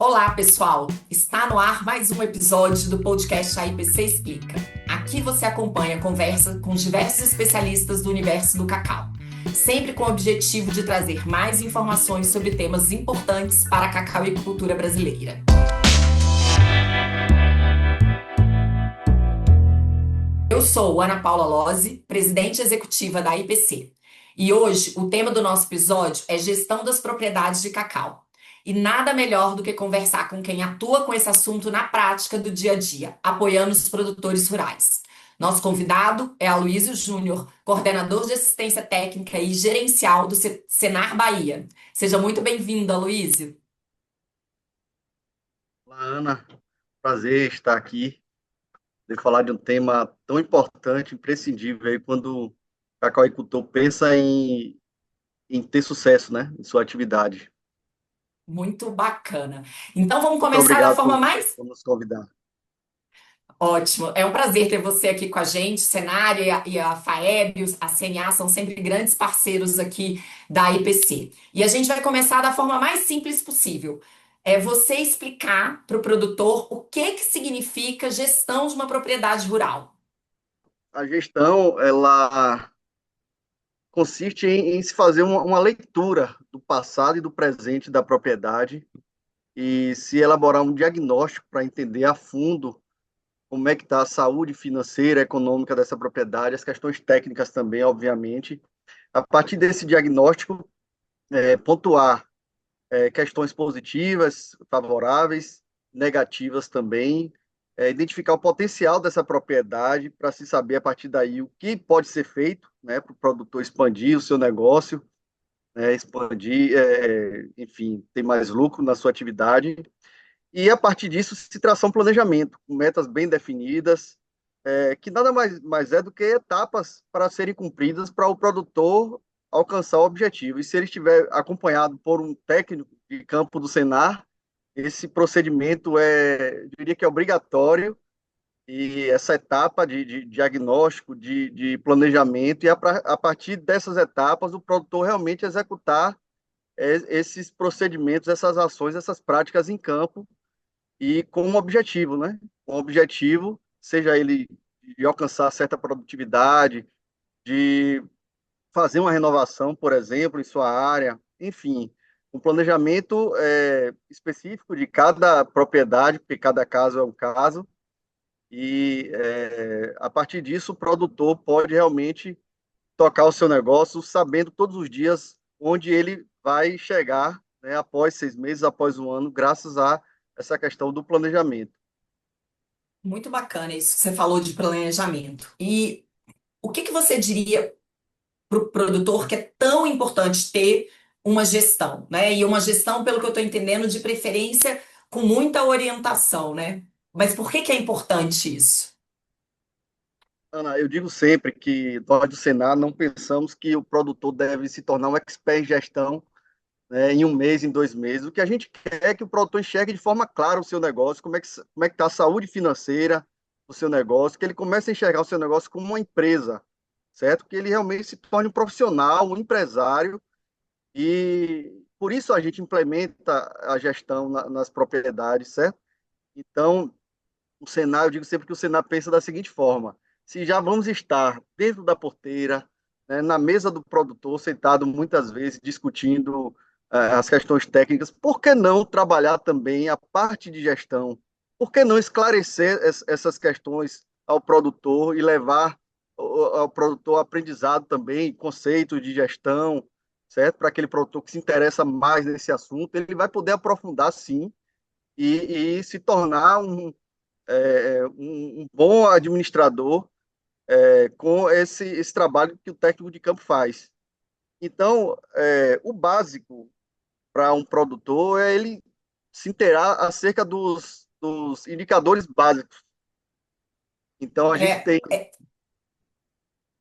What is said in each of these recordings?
Olá, pessoal! Está no ar mais um episódio do podcast A IPC Explica. Aqui você acompanha a conversa com diversos especialistas do universo do cacau, sempre com o objetivo de trazer mais informações sobre temas importantes para a cacauicultura brasileira. Eu sou Ana Paula Lozzi, presidente executiva da IPC, e hoje o tema do nosso episódio é gestão das propriedades de cacau. E nada melhor do que conversar com quem atua com esse assunto na prática do dia a dia, apoiando os produtores rurais. Nosso convidado é Aloysio Júnior, coordenador de assistência técnica e gerencial do Senar Bahia. Seja muito bem-vindo, Aloysio. Olá, Ana. Prazer estar aqui, de falar de um tema tão importante, imprescindível, aí, quando o cacauicultor pensa em ter sucesso, né, em sua atividade. Muito bacana. Então vamos Muito começar da obrigado forma mais por nos convidar. ótimo. É um prazer ter você aqui com a gente. O Senar e a FAEB, a CNA são sempre grandes parceiros aqui da IPC. E a gente vai começar da forma mais simples possível. É você explicar para o produtor o que significa gestão de uma propriedade rural. A gestão, ela consiste em se fazer uma leitura do passado e do presente da propriedade e se elaborar um diagnóstico para entender a fundo como é que está a saúde financeira, econômica dessa propriedade, as questões técnicas também, obviamente. A partir desse diagnóstico, pontuar questões positivas, favoráveis, negativas também, identificar o potencial dessa propriedade para se saber a partir daí o que pode ser feito, né, para o produtor expandir o seu negócio, expandir, enfim, ter mais lucro na sua atividade. E a partir disso se traçar um planejamento, com metas bem definidas, que nada mais é do que etapas para serem cumpridas para o produtor alcançar o objetivo. E se ele estiver acompanhado por um técnico de campo do Senar, esse procedimento eu diria que é obrigatório, e essa etapa de diagnóstico, de planejamento, e a partir dessas etapas, o produtor realmente executar esses procedimentos, essas ações, essas práticas em campo, e com um objetivo, né? Um objetivo, seja ele de alcançar certa produtividade, de fazer uma renovação, por exemplo, em sua área, enfim, um planejamento específico de cada propriedade, porque cada caso é um caso, e a partir disso o produtor pode realmente tocar o seu negócio, sabendo todos os dias onde ele vai chegar, né, após 6 meses, após um ano, graças a essa questão do planejamento. Muito bacana isso que você falou de planejamento. E o que você diria para o produtor que é tão importante ter uma gestão, né? E uma gestão, pelo que eu estou entendendo, de preferência com muita orientação, né? Mas por que é importante isso? Ana, eu digo sempre que nós do Senar não pensamos que o produtor deve se tornar um expert em gestão, né, em um mês, em 2 meses. O que a gente quer é que o produtor enxergue de forma clara o seu negócio, como é que está a saúde financeira do seu negócio, que ele comece a enxergar o seu negócio como uma empresa, certo? Que ele realmente se torne um profissional, um empresário, e por isso a gente implementa a gestão nas propriedades, certo? Então, o Senar, eu digo sempre que o Senar pensa da seguinte forma: se já vamos estar dentro da porteira, né, na mesa do produtor, sentado muitas vezes discutindo as questões técnicas, por que não trabalhar também a parte de gestão? Por que não esclarecer essas questões ao produtor e levar ao produtor aprendizado também, conceitos de gestão, certo? Para aquele produtor que se interessa mais nesse assunto, ele vai poder aprofundar sim e se tornar um bom administrador com esse trabalho que o técnico de campo faz. Então, o básico para um produtor é ele se inteirar acerca dos indicadores básicos. Então, a gente É, tem,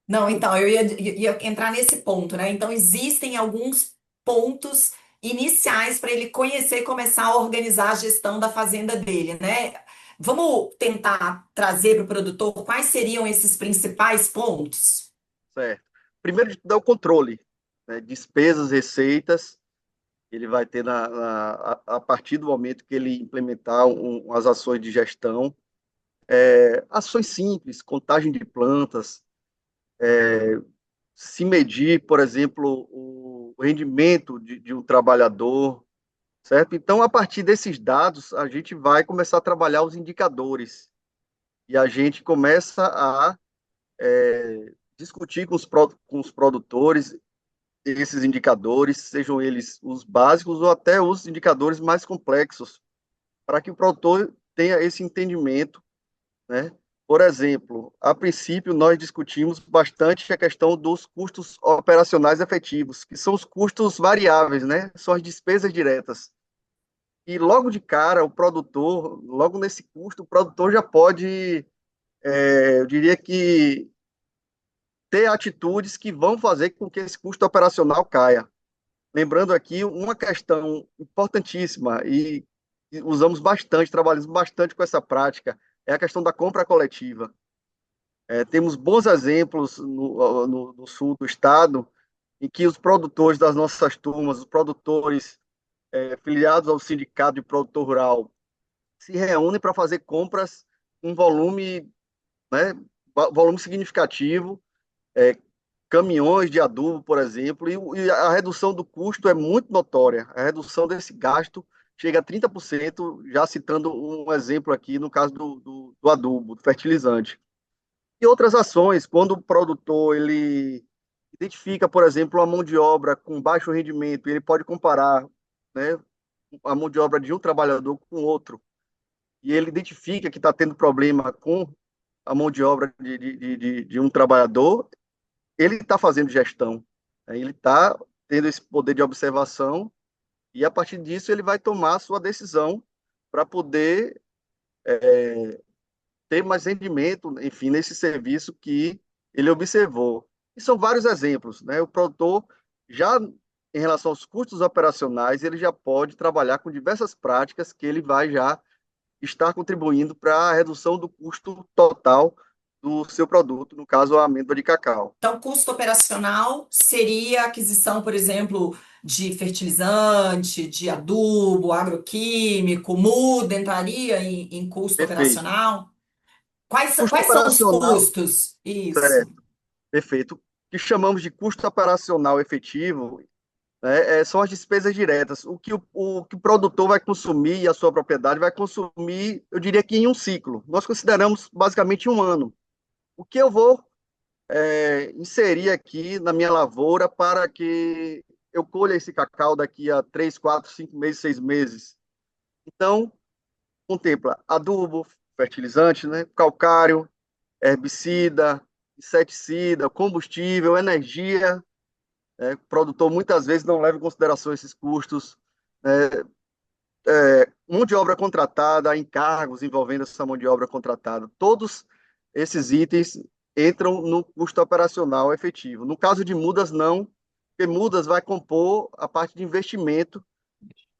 não, então, eu ia entrar nesse ponto, né? Então, existem alguns pontos iniciais para ele conhecer e começar a organizar a gestão da fazenda dele, né? Vamos tentar trazer para o produtor quais seriam esses principais pontos? certo. Primeiro, de dar o controle, né, despesas, receitas, Ele vai ter, a partir do momento que ele implementar as ações de gestão, ações simples, contagem de plantas, se medir, por exemplo, o rendimento de um trabalhador, certo? Então, a partir desses dados, a gente vai começar a trabalhar os indicadores e a gente começa a discutir com os produtores esses indicadores, sejam eles os básicos ou até os indicadores mais complexos, para que o produtor tenha esse entendimento, né? Por exemplo, a princípio, nós discutimos bastante a questão dos custos operacionais efetivos, que são os custos variáveis, né? São as despesas diretas. E logo de cara, o produtor, logo nesse custo, o produtor já pode, eu diria que, ter atitudes que vão fazer com que esse custo operacional caia. Lembrando aqui uma questão importantíssima e usamos bastante, trabalhamos bastante com essa prática, é a questão da compra coletiva. Temos bons exemplos no sul do estado, em que os produtores das nossas turmas, os produtores filiados ao Sindicato de Produtor Rural, se reúnem para fazer compras com volume, né, volume significativo, é, caminhões de adubo, por exemplo, e a redução do custo é muito notória. A redução desse gasto chega a 30%, já citando um exemplo aqui, no caso do adubo, do fertilizante. E outras ações, quando o produtor ele identifica, por exemplo, uma mão de obra com baixo rendimento, ele pode comparar, né, a mão de obra de um trabalhador com outro, e ele identifica que está tendo problema com a mão de obra de um trabalhador, ele está fazendo gestão, né? Ele está tendo esse poder de observação e, a partir disso, ele vai tomar a sua decisão para poder ter mais rendimento, enfim, nesse serviço que ele observou. E são vários exemplos, né? O produtor já, em relação aos custos operacionais, ele já pode trabalhar com diversas práticas que ele vai já estar contribuindo para a redução do custo total do seu produto, no caso, a amêndoa de cacau. Então, custo operacional seria a aquisição, por exemplo, de fertilizante, de adubo, agroquímico, muda, entraria em custo Perfeito. operacional? Custo Quais são os operacional, custos? Isso. certo, perfeito. O que chamamos de custo operacional efetivo, né, são as despesas diretas. O que o produtor vai consumir e a sua propriedade vai consumir, eu diria que em um ciclo. Nós consideramos basicamente um ano. O que eu vou inserir aqui na minha lavoura para que eu colha esse cacau daqui a 3, 4, 5 meses, 6 meses? Então, contempla adubo, fertilizante, né, calcário, herbicida, inseticida, combustível, energia. O produtor muitas vezes não leva em consideração esses custos. Mão de obra contratada, encargos envolvendo essa mão de obra contratada. Todos esses itens entram no custo operacional efetivo. No caso de mudas, não, porque mudas vai compor a parte de investimento,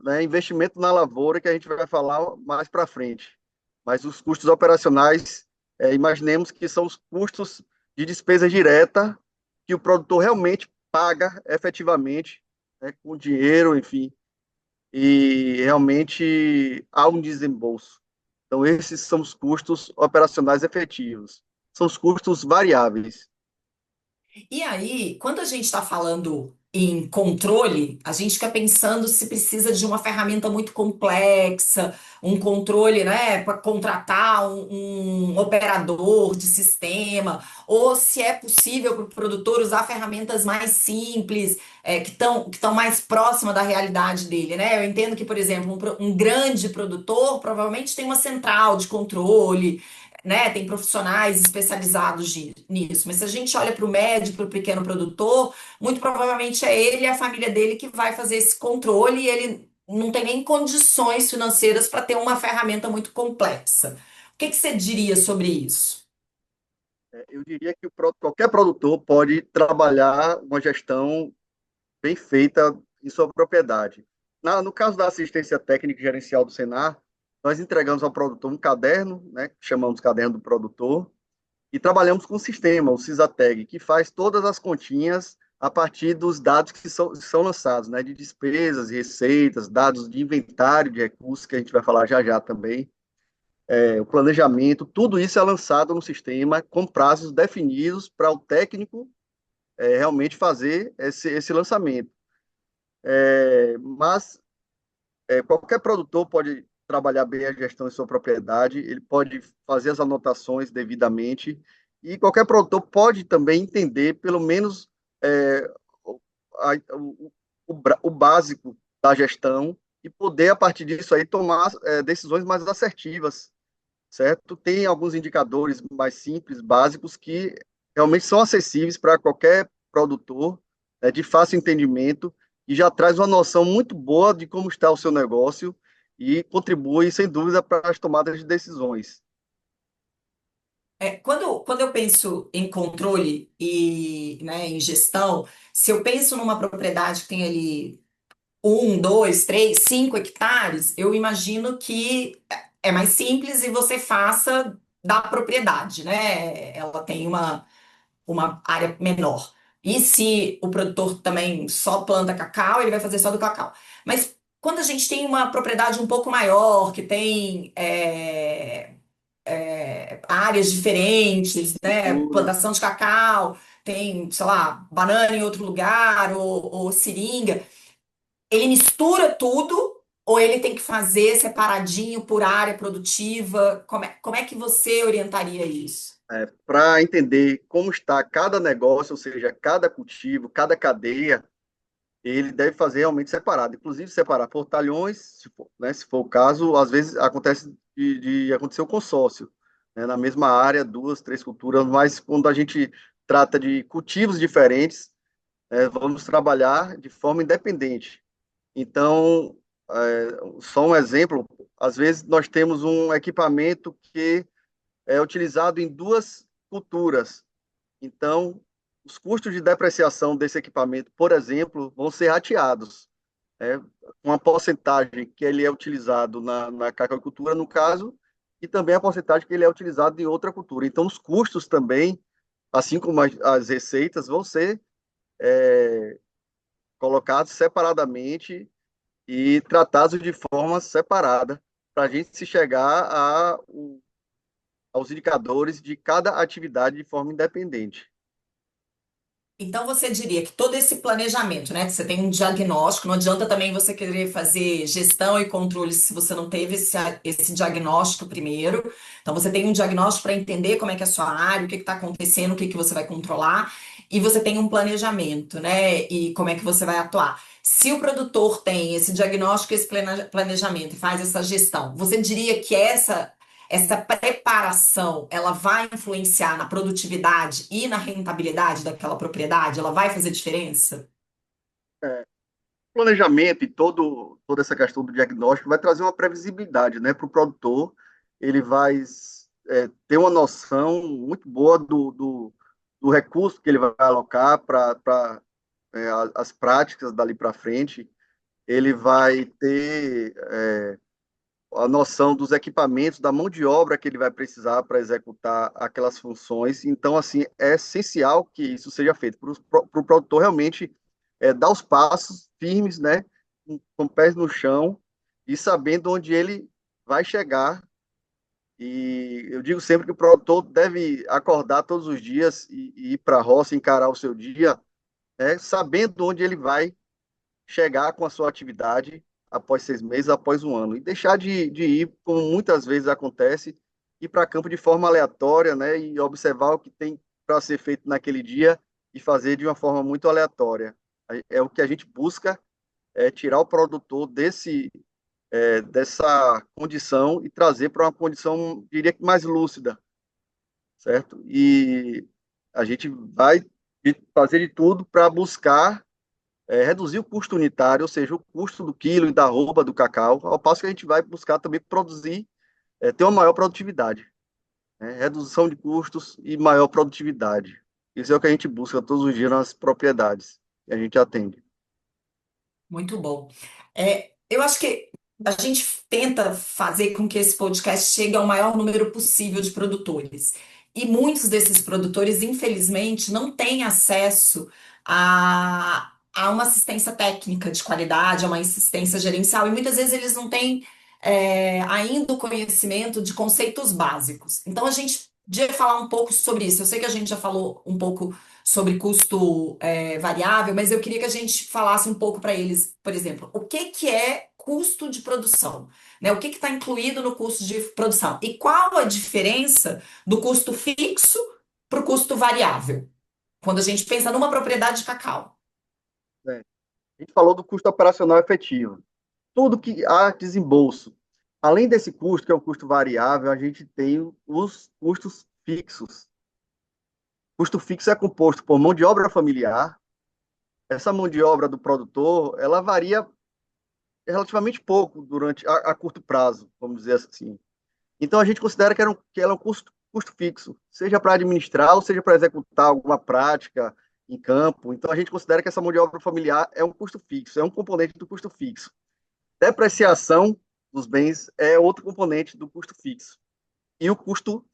né? Investimento na lavoura, que a gente vai falar mais para frente. Mas os custos operacionais, imaginemos que são os custos de despesa direta que o produtor realmente paga efetivamente, né, com dinheiro, enfim, e realmente há um desembolso. Então, esses são os custos operacionais efetivos. São os custos variáveis. E aí, quando a gente está falando em controle, a gente fica pensando se precisa de uma ferramenta muito complexa, um controle, né, para contratar um operador de sistema, ou se é possível para o produtor usar ferramentas mais simples, que estão mais próximas da realidade dele, né? Eu entendo que, por exemplo, um grande produtor provavelmente tem uma central de controle, né? Tem profissionais especializados nisso. Mas se a gente olha para o médio, para o pequeno produtor, muito provavelmente é ele e a família dele que vai fazer esse controle e ele não tem nem condições financeiras para ter uma ferramenta muito complexa. O que que você diria sobre isso? Eu diria que qualquer produtor pode trabalhar uma gestão bem feita em sua propriedade. No caso da assistência técnica e gerencial do Senar, nós entregamos ao produtor um caderno, né, que chamamos caderno do produtor, e trabalhamos com o sistema, o Cisateg, que faz todas as continhas a partir dos dados que são lançados, né, de despesas e receitas, dados de inventário de recursos, que a gente vai falar já já também, o planejamento, tudo isso é lançado no sistema com prazos definidos para o técnico realmente fazer esse lançamento. Mas qualquer produtor pode trabalhar bem a gestão de sua propriedade, ele pode fazer as anotações devidamente, e qualquer produtor pode também entender, pelo menos, é, o, o básico da gestão e poder, a partir disso, aí, tomar decisões mais assertivas, certo? Tem alguns indicadores mais simples, básicos, que realmente são acessíveis para qualquer produtor, de fácil entendimento, e já traz uma noção muito boa de como está o seu negócio e contribui, sem dúvida, para as tomadas de decisões. Quando eu penso em controle e, né, em gestão, se eu penso numa propriedade que tem ali 1, 2, 3, 5 hectares, eu imagino que é mais simples e você faça da propriedade, né? Ela tem uma área menor. E se o produtor também só planta cacau, ele vai fazer só do cacau. Mas quando a gente tem uma propriedade um pouco maior, que tem áreas diferentes, né? Cultura. Plantação de cacau, tem, sei lá, banana em outro lugar, ou seringa. Ele mistura tudo ou ele tem que fazer separadinho por área produtiva? Como é que você orientaria isso? Para entender como está cada negócio, ou seja, cada cultivo, cada cadeia, ele deve fazer realmente separado, inclusive separar por talhões, se for o caso, às vezes acontece de acontecer o consórcio, né, na mesma área, duas, três culturas, mas quando a gente trata de cultivos diferentes, vamos trabalhar de forma independente. Então, só um exemplo, às vezes nós temos um equipamento que é utilizado em duas culturas, então os custos de depreciação desse equipamento, por exemplo, vão ser rateados, né? Uma porcentagem que ele é utilizado na cacauicultura, no caso, e também a porcentagem que ele é utilizado em outra cultura. Então, os custos também, assim como as receitas, vão ser colocados separadamente e tratados de forma separada, para a gente se chegar aos indicadores de cada atividade de forma independente. Então você diria que todo esse planejamento, né? Que você tem um diagnóstico, não adianta também você querer fazer gestão e controle se você não teve esse diagnóstico primeiro. Então você tem um diagnóstico para entender como é que é a sua área, o que está acontecendo, o que que você vai controlar, e você tem um planejamento, né? E como é que você vai atuar. Se o produtor tem esse diagnóstico, esse planejamento e faz essa gestão, você diria que essa preparação, ela vai influenciar na produtividade e na rentabilidade daquela propriedade? Ela vai fazer diferença? Planejamento e toda essa questão do diagnóstico vai trazer uma previsibilidade, né, para o produtor. Ele vai ter uma noção muito boa do recurso que ele vai alocar para as práticas dali para frente. Ele vai ter a noção dos equipamentos, da mão de obra que ele vai precisar para executar aquelas funções. Então, assim, é essencial que isso seja feito para o produtor realmente dar os passos firmes, né, com pés no chão e sabendo onde ele vai chegar. E eu digo sempre que o produtor deve acordar todos os dias e ir para a roça, encarar o seu dia, sabendo onde ele vai chegar com a sua atividade após 6 meses, após um ano, e deixar de ir, como muitas vezes acontece, ir para campo de forma aleatória, né, e observar o que tem para ser feito naquele dia e fazer de uma forma muito aleatória. É o que a gente busca, tirar o produtor dessa condição e trazer para uma condição, diria que mais lúcida, certo? E a gente vai fazer de tudo para buscar reduzir o custo unitário, ou seja, o custo do quilo e da arroba do cacau, ao passo que a gente vai buscar também produzir, ter uma maior produtividade, né? Redução de custos e maior produtividade. Isso é o que a gente busca todos os dias nas propriedades que a gente atende. Muito bom. Eu acho que a gente tenta fazer com que esse podcast chegue ao maior número possível de produtores. E muitos desses produtores, infelizmente, não têm acesso a uma assistência técnica de qualidade, a uma assistência gerencial, e muitas vezes eles não têm ainda o conhecimento de conceitos básicos. Então, a gente podia falar um pouco sobre isso. Eu sei que a gente já falou um pouco sobre custo variável, mas eu queria que a gente falasse um pouco para eles, por exemplo, o que que é custo de produção, né? O que está incluído no custo de produção e qual a diferença do custo fixo para o custo variável, quando a gente pensa numa propriedade de cacau. né? A gente falou do custo operacional efetivo. Tudo que há desembolso. Além desse custo, que é um custo variável, a gente tem os custos fixos. O custo fixo é composto por mão de obra familiar. Essa mão de obra do produtor, ela varia relativamente pouco durante a curto prazo, vamos dizer assim. Então, a gente considera que ela é um custo fixo, seja para administrar ou seja para executar alguma prática em campo. Então, a gente considera que essa mão de obra familiar é um custo fixo, é um componente do custo fixo. Depreciação dos bens é outro componente do custo fixo. E o custo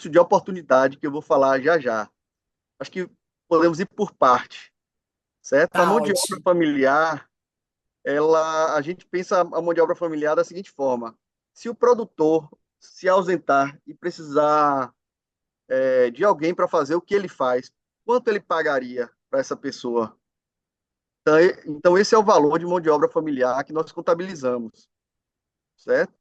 de oportunidade, que eu vou falar já já. Acho que podemos ir por parte, certo? A Tá mão de obra ótimo. familiar, a gente pensa a mão de obra familiar da seguinte forma: se o produtor se ausentar e precisar de alguém para fazer o que ele faz, quanto ele pagaria para essa pessoa? Então, esse é o valor de mão de obra familiar que nós contabilizamos, certo?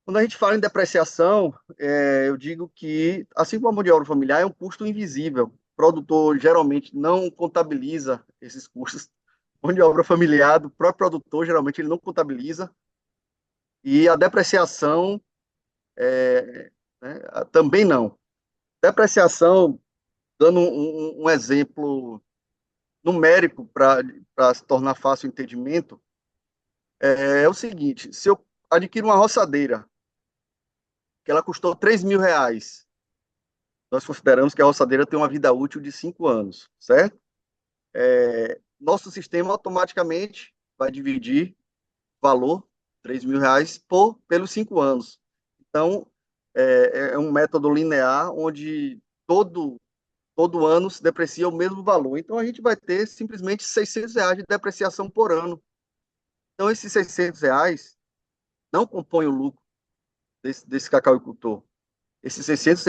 Quando a gente fala em depreciação, eu digo que, assim como a mão de obra familiar, é um custo invisível. O produtor geralmente não contabiliza esses custos. Mão de obra familiar do próprio produtor, geralmente ele não contabiliza. E a depreciação, né, também não. Depreciação, dando um exemplo numérico para se tornar fácil o entendimento, é o seguinte: se eu adquiro uma roçadeira, que ela custou R$ 3.000, nós consideramos que a roçadeira tem uma vida útil de 5 anos, certo? Nosso sistema automaticamente vai dividir o valor, R$ 3.000, pelos 5 anos. Então, é um método linear onde todo ano se deprecia o mesmo valor. Então, a gente vai ter simplesmente R$ 600 de depreciação por ano. Então, esses R$ 600 não compõem o lucro desse cacauicultor. Esses R$ 600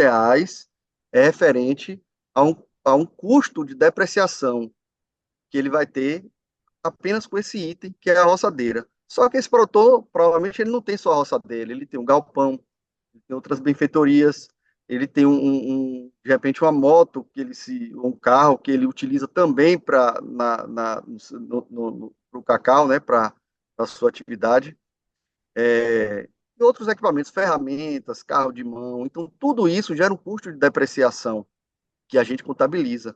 é referente a um custo de depreciação que ele vai ter apenas com esse item, que é a roçadeira. Só que esse produtor, provavelmente, ele não tem só a roçadeira, ele tem um galpão, ele tem outras benfeitorias, ele tem de repente, uma moto, um carro que ele utiliza também no cacau, né, para a sua atividade. E outros equipamentos, ferramentas, carro de mão. Então, tudo isso gera um custo de depreciação que a gente contabiliza.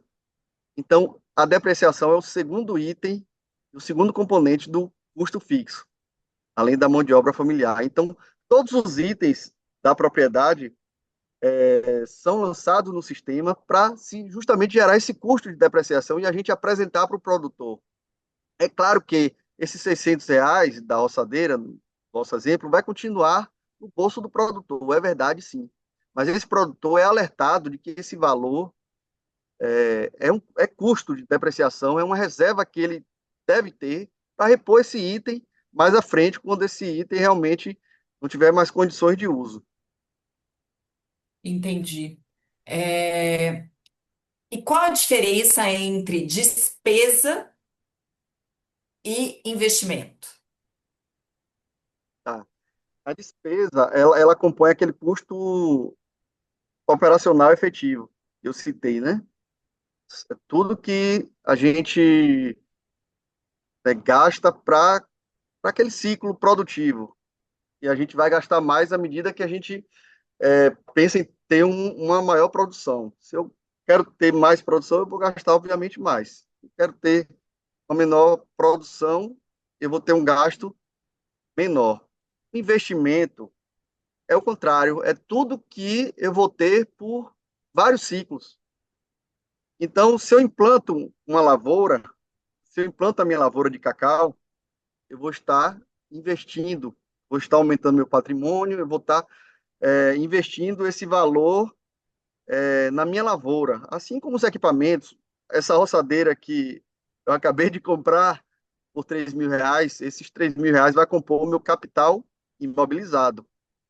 Então, a depreciação é o segundo item, o segundo componente do custo fixo, além da mão de obra familiar. Então, todos os itens da propriedade são lançados no sistema para justamente gerar esse custo de depreciação e a gente apresentar para o produtor. É claro que esses R$ 600 da roçadeira, no nosso exemplo, vai continuar no bolso do produtor, é verdade, sim. Mas esse produtor é alertado de que esse valor é custo de depreciação, é uma reserva que ele deve ter para repor esse item mais à frente, quando esse item realmente não tiver mais condições de uso. Entendi. É, E qual a diferença entre despesa e investimento? Tá? A despesa, ela compõe aquele custo operacional efetivo, que eu citei, né? Tudo que a gente gasta para aquele ciclo produtivo. E a gente vai gastar mais à medida que a gente pensa em ter uma maior produção. Se eu quero ter mais produção, eu vou gastar, obviamente, mais. Se eu quero ter uma menor produção, eu vou ter um gasto menor. Investimento é o contrário, é tudo que eu vou ter por vários ciclos. Então, se eu implanto uma lavoura, se eu implanto a minha lavoura de cacau, eu vou estar investindo, vou estar aumentando meu patrimônio, eu vou estar investindo esse valor na minha lavoura, assim como os equipamentos. Essa roçadeira que eu acabei de comprar por R$ 3.000, esses R$ 3.000 vai compor o meu capital imobilizado,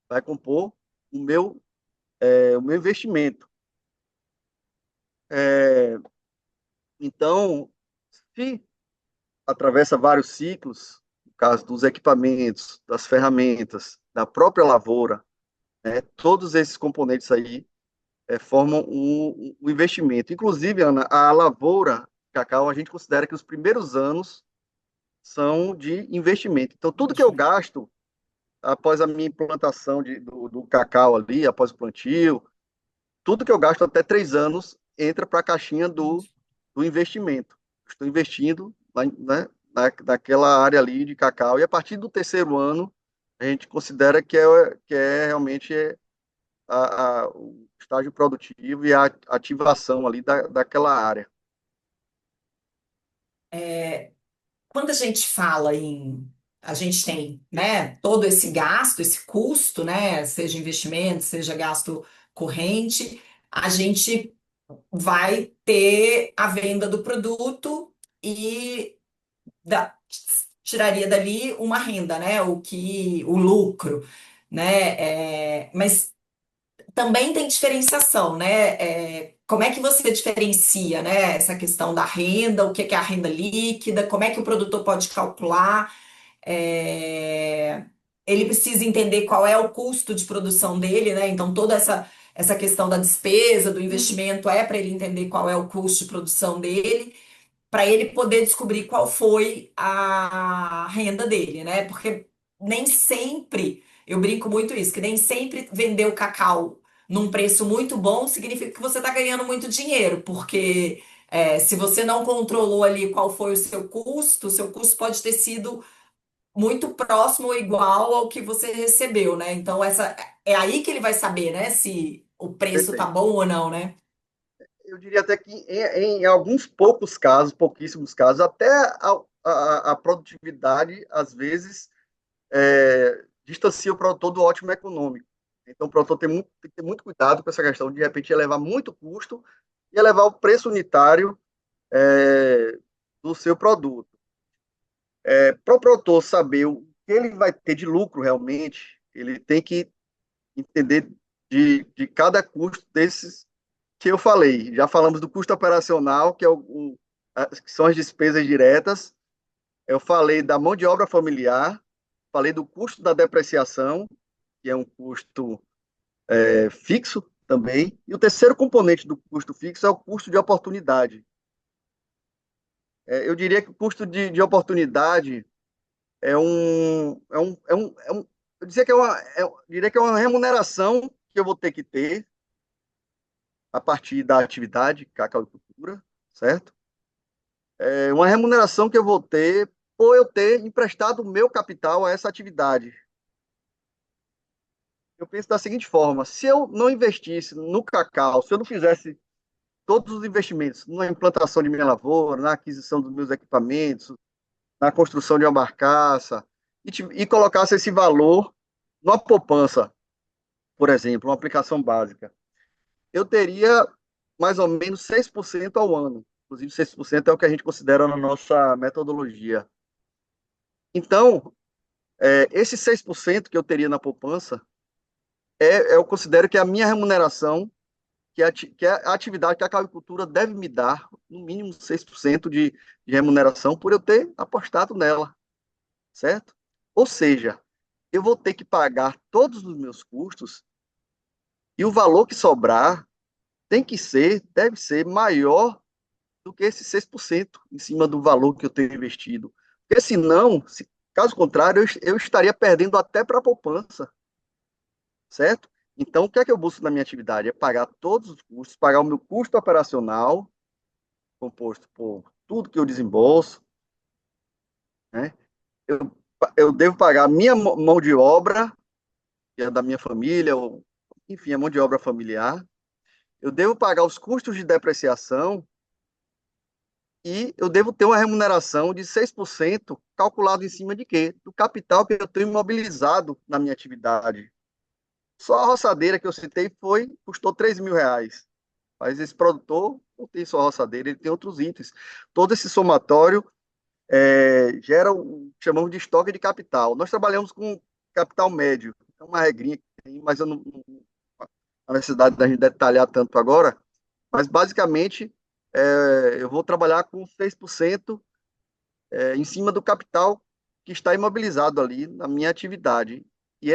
vai compor o meu investimento. É, então, se atravessa vários ciclos, no caso dos equipamentos, das ferramentas, da própria lavoura, né, todos esses componentes aí formam um investimento. Inclusive, Ana, a lavoura cacau, a gente considera que os primeiros anos são de investimento. Então, tudo que eu Investimento. gasto após a minha implantação do cacau ali, após o plantio, tudo que eu gasto até 3 anos entra para a caixinha do investimento. Estou investindo naquela área ali de cacau, e a partir do terceiro ano, a gente considera que é realmente o estágio produtivo e a ativação ali daquela área. Quando a gente fala a gente tem, né, todo esse gasto, esse custo, né, seja investimento, seja gasto corrente, a gente vai ter a venda do produto e da- tiraria dali uma renda, né, o lucro, né, mas também tem diferenciação, né? Como é que você diferencia, né, essa questão da renda, o que é a renda líquida, como é que o produtor pode calcular? É, ele precisa entender qual é o custo de produção dele, né? Então, toda essa questão da despesa, do investimento, é para ele entender qual é o custo de produção dele para ele poder descobrir qual foi a renda dele, né? Porque nem sempre, eu brinco muito isso, que nem sempre vender o cacau num preço muito bom significa que você está ganhando muito dinheiro, porque se você não controlou ali qual foi o seu custo pode ter sido muito próximo ou igual ao que você recebeu, né? Então, é aí que ele vai saber, né, se o preço tá Perfeito. bom ou não, né? Eu diria até que em alguns poucos casos, pouquíssimos casos, até a produtividade, às vezes, distancia o produtor do ótimo econômico. Então, o produtor tem que ter muito cuidado com essa questão de repente, elevar muito custo e elevar o preço unitário do seu produto. Para o produtor saber o que ele vai ter de lucro realmente, ele tem que entender de cada custo desses que eu falei. Já falamos do custo operacional, que são as despesas diretas. Eu falei da mão de obra familiar, falei do custo da depreciação, que é um custo fixo também. E o terceiro componente do custo fixo é o custo de oportunidade. Eu diria que o custo de oportunidade eu diria que diria que é uma remuneração que eu vou ter que ter a partir da atividade cacauicultura, certo? Uma remuneração que eu vou ter por eu ter emprestado o meu capital a essa atividade. Eu penso da seguinte forma: se eu não investisse no cacau, se eu não fizesse todos os investimentos na implantação de minha lavoura, na aquisição dos meus equipamentos, na construção de uma barcaça, e colocasse esse valor numa poupança, por exemplo, uma aplicação básica, eu teria mais ou menos 6% ao ano. Inclusive, 6% é o que a gente considera na nossa metodologia. Então, esse 6% que eu teria na poupança, eu considero que é a minha remuneração, que é a atividade que a agricultura deve me dar, no mínimo 6% de remuneração, por eu ter apostado nela, certo? Ou seja, eu vou ter que pagar todos os meus custos e o valor que sobrar deve ser maior do que esses 6% em cima do valor que eu tenho investido. Porque senão, caso contrário, eu estaria perdendo até para a poupança, certo? Então, o que é que eu busco na minha atividade? É pagar todos os custos, pagar o meu custo operacional, composto por tudo que eu desembolso, né? Eu, eu devo pagar a minha mão de obra, que é da minha família, ou, enfim, a mão de obra familiar. Eu devo pagar os custos de depreciação e eu devo ter uma remuneração de 6% calculado em cima de quê? Do capital que eu tenho imobilizado na minha atividade. Só a roçadeira que eu citei custou R$ 3.000. Mas esse produtor não tem só a roçadeira, ele tem outros itens. Todo esse somatório gera o que chamamos de estoque de capital. Nós trabalhamos com capital médio, é uma regrinha que tem, mas eu não há necessidade da gente detalhar tanto agora. Mas, basicamente, eu vou trabalhar com 6% em cima do capital que está imobilizado ali na minha atividade. E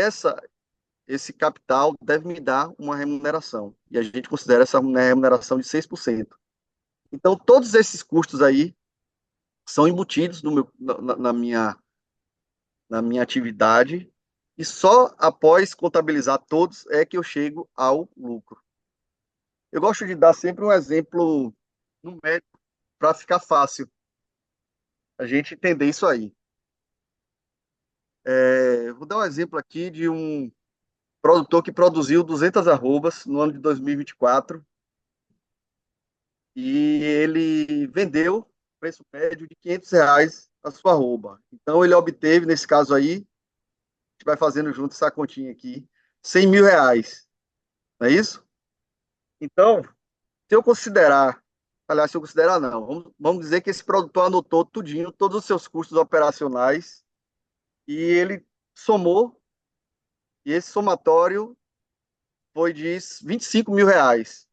esse capital deve me dar uma remuneração. E a gente considera essa remuneração de 6%. Então, todos esses custos aí são embutidos no meu, na minha atividade, e só após contabilizar todos é que eu chego ao lucro. Eu gosto de dar sempre um exemplo numérico para ficar fácil a gente entender isso aí. Vou dar um exemplo aqui de um produtor que produziu 200 arrobas no ano de 2024 e ele vendeu preço médio de R$ 500 a sua arroba. Então ele obteve, nesse caso aí, a gente vai fazendo junto essa continha aqui, R$ 100.000, não é isso? Então, se eu considerar, aliás, se eu considerar não, vamos dizer que esse produtor anotou tudinho, todos os seus custos operacionais, e ele somou, e esse somatório foi de R$ 25.000.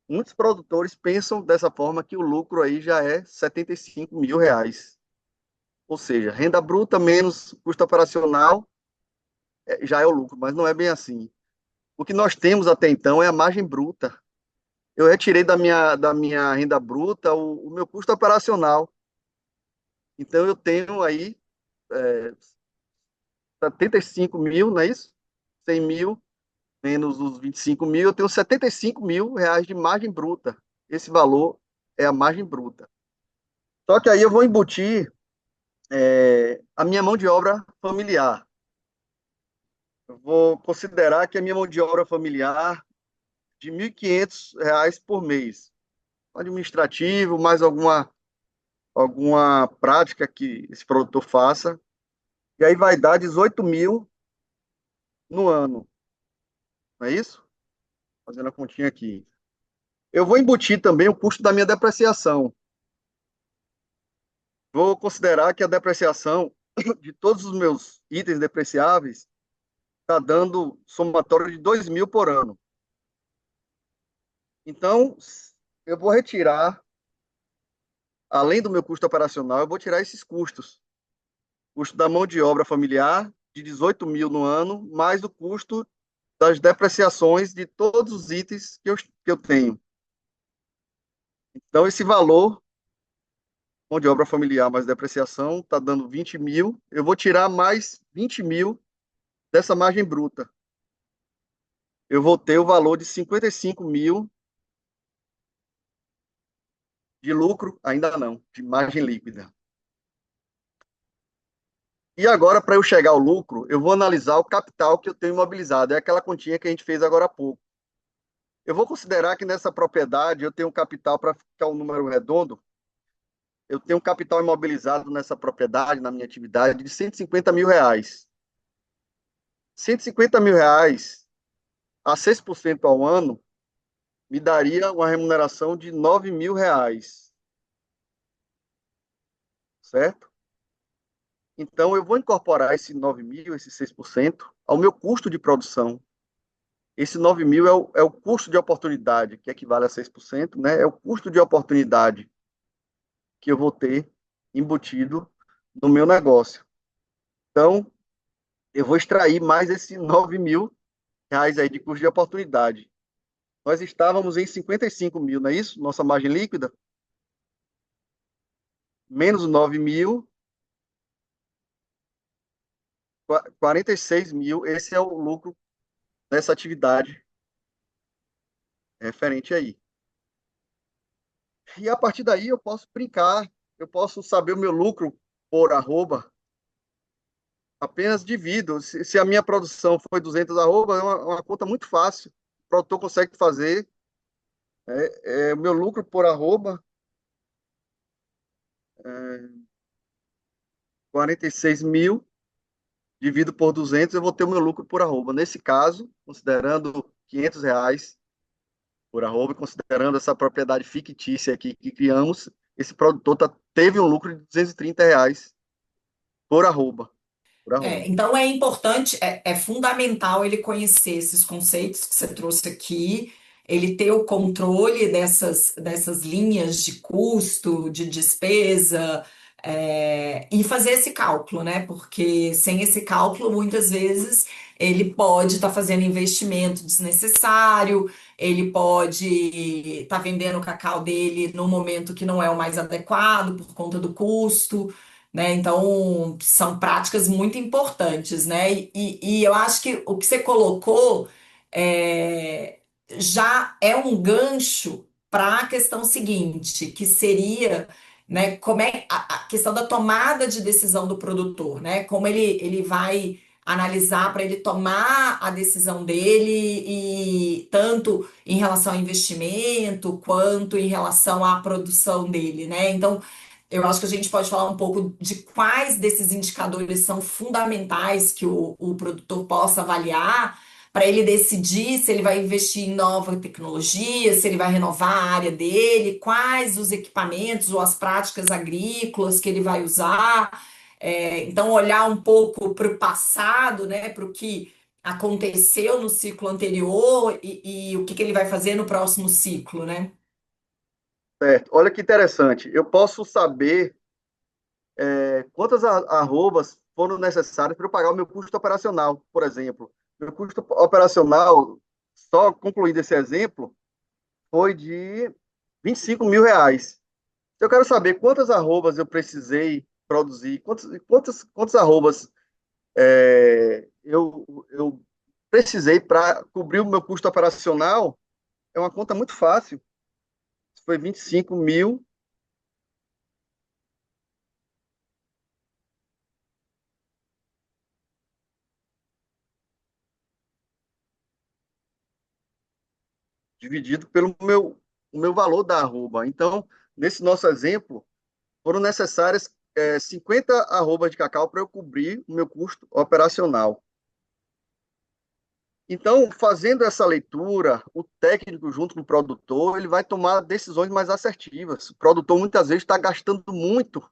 Muitos produtores pensam dessa forma que o lucro aí já é R$ 75.000. Ou seja, renda bruta menos custo operacional já é o lucro, mas não é bem assim. O que nós temos até então é a margem bruta. Eu retirei da minha renda bruta o meu custo operacional. Então eu tenho aí é, 75.000, não é isso? 100.000 menos os 25.000, eu tenho R$ 75.000 de margem bruta. Esse valor é a margem bruta. Só que aí eu vou embutir a minha mão de obra familiar. Eu vou considerar que a minha mão de obra familiar de R$ 1.500 por mês. Administrativo, mais alguma prática que esse produtor faça. E aí vai dar 18.000 no ano. Não é isso? Fazendo a continha aqui. Eu vou embutir também o custo da minha depreciação. Vou considerar que a depreciação de todos os meus itens depreciáveis está dando somatório de 2.000 por ano. Então, eu vou retirar, além do meu custo operacional, eu vou tirar esses custos. Custo da mão de obra familiar, de 18.000 no ano, mais o custo das depreciações de todos os itens que eu tenho. Então, esse valor, mão de obra familiar mais depreciação, está dando 20.000. Eu vou tirar mais 20.000 dessa margem bruta. Eu vou ter o valor de 55.000 de lucro, ainda não, de margem líquida. E agora, para eu chegar ao lucro, eu vou analisar o capital que eu tenho imobilizado. É aquela continha que a gente fez agora há pouco. Eu vou considerar que nessa propriedade eu tenho um capital, para ficar um número redondo, eu tenho um capital imobilizado nessa propriedade, na minha atividade, de R$ 150.000. R$ 150.000 a 6% ao ano me daria uma remuneração de R$ 9.000, certo? Então, eu vou incorporar esse 9.000, esse 6%, ao meu custo de produção. Esse 9.000 é o custo de oportunidade, que equivale a 6%, né? É o custo de oportunidade que eu vou ter embutido no meu negócio. Então, eu vou extrair mais esse R$ 9.000 aí de custo de oportunidade. Nós estávamos em 55.000, não é isso? Nossa margem líquida, menos 9.000, 46.000. Esse é o lucro dessa atividade referente aí. E a partir daí eu posso brincar, eu posso saber o meu lucro por arroba, apenas divido. Se a minha produção foi 200 arroba, é uma conta muito fácil. O produtor consegue fazer. O meu lucro por arroba, é, 46.000 divido por 200, eu vou ter o meu lucro por arroba. Nesse caso, considerando R$ 500 por arroba, considerando essa propriedade fictícia aqui que criamos, esse produtor teve um lucro de R$ 230 por arroba. Por arroba. Então é importante, é fundamental ele conhecer esses conceitos que você trouxe aqui, ele ter o controle dessas linhas de custo, de despesa, e fazer esse cálculo, né? Porque sem esse cálculo, muitas vezes, ele pode estar fazendo investimento desnecessário, ele pode estar vendendo o cacau dele no momento que não é o mais adequado por conta do custo, né? Então, são práticas muito importantes, né? E eu acho que o que você colocou é, já é um gancho para a questão seguinte, que seria, né, como é a questão da tomada de decisão do produtor, né? Como ele vai analisar para ele tomar a decisão dele e tanto em relação ao investimento quanto em relação à produção dele, né? Então, eu acho que a gente pode falar um pouco de quais desses indicadores são fundamentais que o produtor possa avaliar para ele decidir se ele vai investir em nova tecnologia, se ele vai renovar a área dele, quais os equipamentos ou as práticas agrícolas que ele vai usar. Então, olhar um pouco para o passado, né, para o que aconteceu no ciclo anterior e o que ele vai fazer no próximo ciclo, né? Certo. Olha que interessante. Eu posso saber quantas arrobas foram necessárias para eu pagar o meu custo operacional, por exemplo. Meu custo operacional, só concluindo esse exemplo, foi de R$ 25.000. Eu quero saber quantas arrobas eu precisei produzir, quantas arrobas eu precisei para cobrir o meu custo operacional. É uma conta muito fácil. Foi 25.000 dividido pelo o meu valor da arroba. Então, nesse nosso exemplo, foram necessárias 50 arrobas de cacau para eu cobrir o meu custo operacional. Então, fazendo essa leitura, o técnico, junto com o produtor, ele vai tomar decisões mais assertivas. O produtor, muitas vezes, está gastando muito,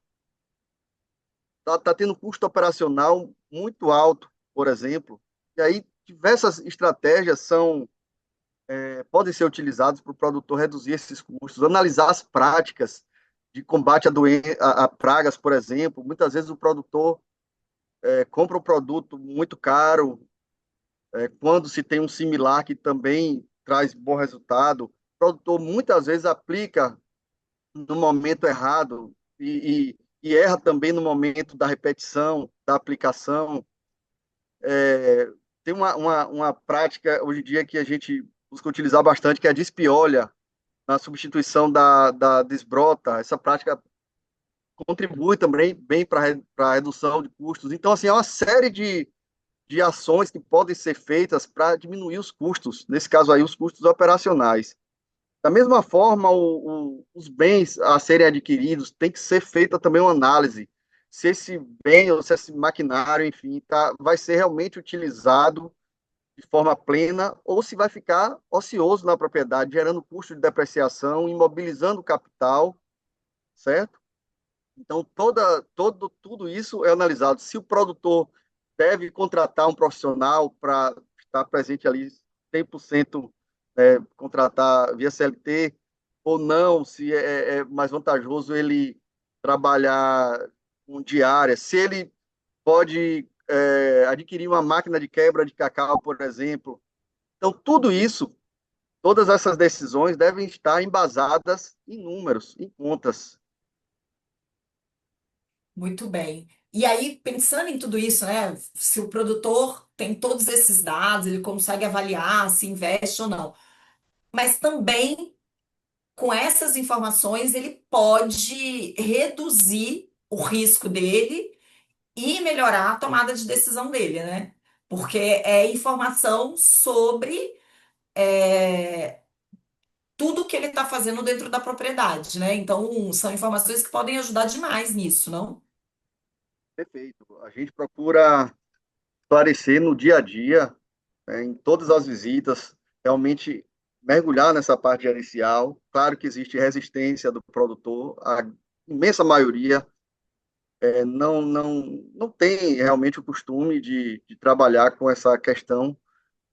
está tendo um custo operacional muito alto, por exemplo. E aí, diversas estratégias podem ser utilizadas para o produtor reduzir esses custos, analisar as práticas de combate a pragas, por exemplo. Muitas vezes o produtor compra um produto muito caro, quando se tem um similar que também traz bom resultado. O produtor muitas vezes aplica no momento errado e erra também no momento da repetição, da aplicação. Tem uma prática hoje em dia que a gente busca utilizar bastante, que é a despiolha, na substituição da desbrota. Essa prática contribui também bem para a redução de custos. Então, assim, é uma série de ações que podem ser feitas para diminuir os custos, nesse caso aí, os custos operacionais. Da mesma forma, os bens a serem adquiridos, tem que ser feita também uma análise se esse bem ou se esse maquinário, enfim, vai ser realmente utilizado de forma plena ou se vai ficar ocioso na propriedade, gerando custo de depreciação, imobilizando o capital, certo? Então, tudo isso é analisado. Se o produtor deve contratar um profissional para estar presente ali 100%, contratar via CLT, ou não, se é mais vantajoso ele trabalhar com diária, se ele pode adquirir uma máquina de quebra de cacau, por exemplo. Então, tudo isso, todas essas decisões devem estar embasadas em números, em contas. Muito bem. E aí, pensando em tudo isso, né? Se o produtor tem todos esses dados, ele consegue avaliar se investe ou não. Mas também, com essas informações, ele pode reduzir o risco dele e melhorar a tomada de decisão dele, né? Porque é informação sobre tudo que ele está fazendo dentro da propriedade, né? Então, são informações que podem ajudar demais nisso, não? Perfeito. A gente procura. esclarecer no dia a dia, em todas as visitas, realmente mergulhar nessa parte gerencial. Claro que existe resistência do produtor, a imensa maioria não tem realmente o costume de trabalhar com essa questão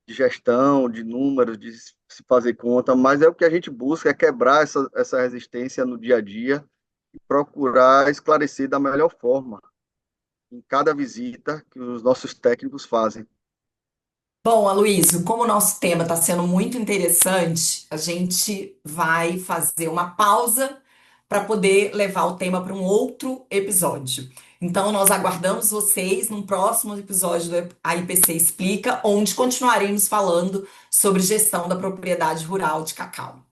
de gestão, de números, de se fazer conta, mas é o que a gente busca, é quebrar essa resistência no dia a dia e procurar esclarecer da melhor forma em cada visita que os nossos técnicos fazem. Bom, Aloysio, como o nosso tema está sendo muito interessante, a gente vai fazer uma pausa para poder levar o tema para um outro episódio. Então, nós aguardamos vocês num próximo episódio do AIPC Explica, onde continuaremos falando sobre gestão da propriedade rural de cacau.